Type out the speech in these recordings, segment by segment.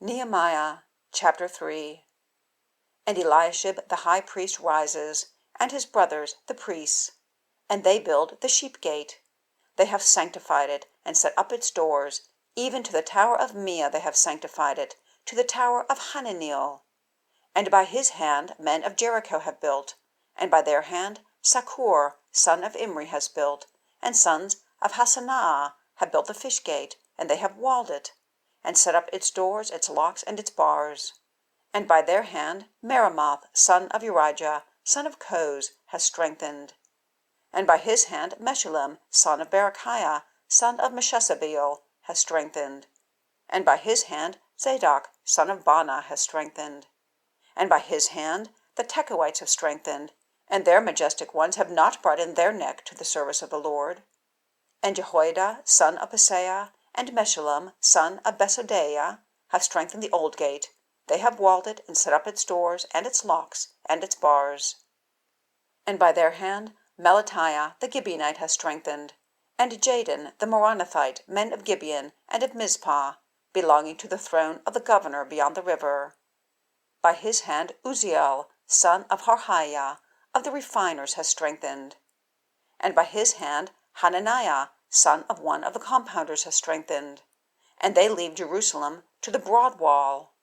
Nehemiah chapter 3. And Eliashib the high priest rises, and his brothers the priests, and they build the sheep gate. They have sanctified it, and set up its doors, even to the Tower of Meah they have sanctified it, to the Tower of Hananeel. And by his hand men of Jericho have built, and by their hand Zaccur son of Imri has built, and sons of Hassenaah have built the fish gate, and they have walled it, and set up its doors, its locks, and its bars. And by their hand Merimoth son of Urijah, son of Col-Hozeh, has strengthened. And by his hand Meshullam son of Berechiah, son of Meshezabeel, has strengthened. And by his hand Zadok son of Baana has strengthened. And by his hand the Tekoites have strengthened, and their majestic ones have not brought in their neck to the service of the Lord. And Jehoiada son of Paseah and Meshullam son of Besodeiah have strengthened the old gate. They have walled it, and set up its doors, and its locks, and its bars. And by their hand Melatiah the Gibeonite has strengthened, and Jadon the Meronothite, men of Gibeon and of Mizpah, belonging to the throne of the governor beyond the river. By his hand Uzziel son of Harhaiah of the refiners has strengthened. And by his hand Hananiah son of one of the compounders has strengthened, and they leave Jerusalem to the broad wall.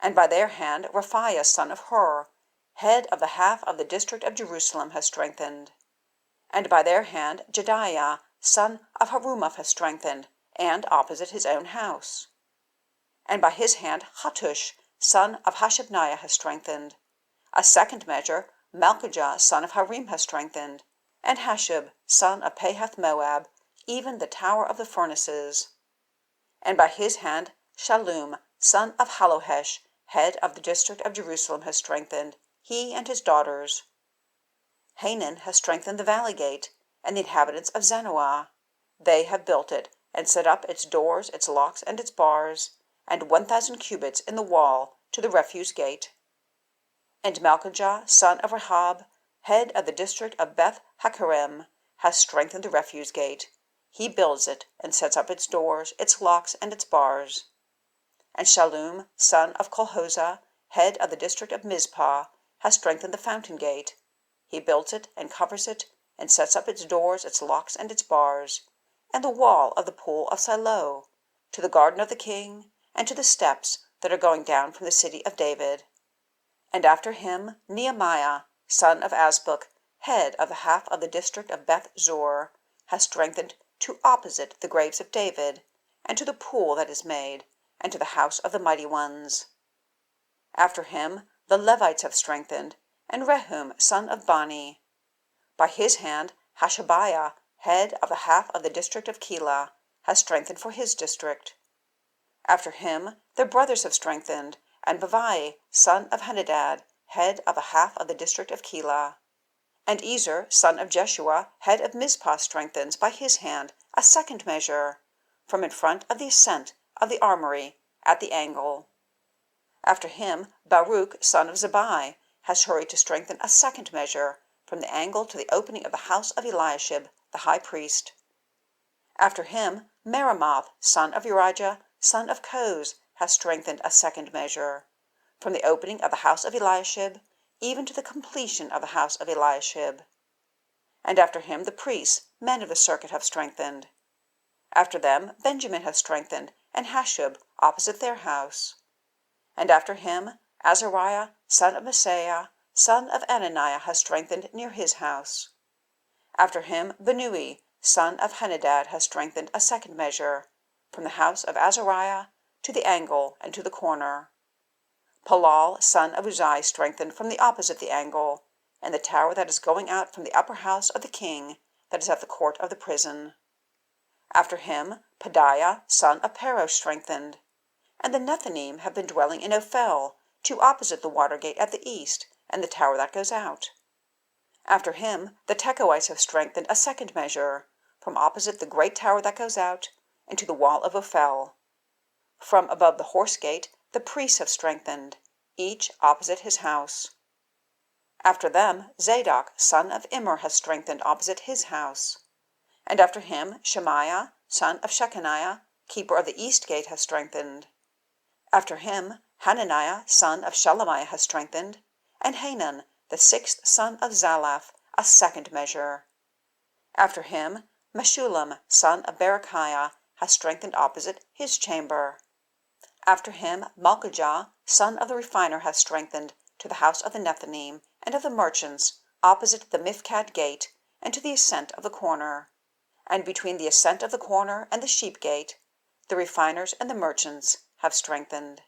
And by their hand Rephaiah son of Hur, head of the half of the district of Jerusalem, has strengthened. And by their hand Jedaiah son of Harumaph has strengthened, and opposite his own house. And by his hand Hattush son of Hashabniah has strengthened. A second measure Malchijah son of Harim has strengthened, and Hashub son of Pahath-Moab, even the tower of the furnaces. And by his hand Shallum son of Hallohesh, head of the district of Jerusalem, has strengthened, he and his daughters. Hanan has strengthened the valley gate, and the inhabitants of Zanoah. They have built it, and set up its doors, its locks, and its bars, and 1,000 cubits in the wall to the refuse gate. And Malchijah son of Rahab, head of the district of Beth-Haccerem, has strengthened the refuse gate. He builds it, and sets up its doors, its locks, and its bars. And Shallum son of Col-Hozeh, head of the district of Mizpah, has strengthened the fountain gate. He builds it, and covers it, and sets up its doors, its locks, and its bars, and the wall of the pool of Siloh, to the garden of the king, and to the steps that are going down from the city of David. And after him Nehemiah son of Azbuk, head of the half of the district of Beth-Zur, has strengthened to opposite the graves of David, and to the pool that is made, and to the house of the mighty ones. After him the Levites have strengthened, and Rehum son of Bani. By his hand Hashabiah, head of the half of the district of Keilah, has strengthened for his district. After him their brothers have strengthened, and Bavai son of Henadad, head of a half of the district of Keilah. And Ezer son of Jeshua, head of Mizpah, strengthens by his hand a second measure, from in front of the ascent of the armory at the angle. After him Baruch son of Zabbai has hurried to strengthen a second measure, from the angle to the opening of the house of Eliashib the high priest. After him Merimoth son of Urijah, son of Col-Hozeh, has strengthened a second measure, from the opening of the house of Eliashib even to the completion of the house of Eliashib. And after him the priests, men of the circuit, have strengthened. After them Benjamin has strengthened, and Hashub opposite their house. And after him Azariah son of Maaseiah, son of Ananiah, has strengthened near his house. After him Binnui son of Henadad has strengthened a second measure, from the house of Azariah to the angle and to the corner. Palal son of Uzziel strengthened from the opposite the angle, and the tower that is going out from the upper house of the king, that is at the court of the prison. After him Pedaiah son of Parosh strengthened. And the Nethinim have been dwelling in Ophel, to opposite the water gate at the east, and the tower that goes out. After him the Tekoites have strengthened a second measure, from opposite the great tower that goes out, and to the wall of Ophel. From above the horse gate the priests have strengthened, each opposite his house. After them Zadok son of Imri has strengthened opposite his house. And after him Shemaiah son of Shechaniah, keeper of the east gate, has strengthened. After him Hananiah son of Shelemiah has strengthened, and Hanan the sixth son of Zalaph a second measure. After him Meshullam son of Berechiah has strengthened opposite his chamber. After him Malchijah son of the refiner has strengthened to the house of the Nethinim and of the merchants, opposite the Mifkad gate, and to the ascent of the corner. And between the ascent of the corner and the sheep gate, the refiners and the merchants have strengthened.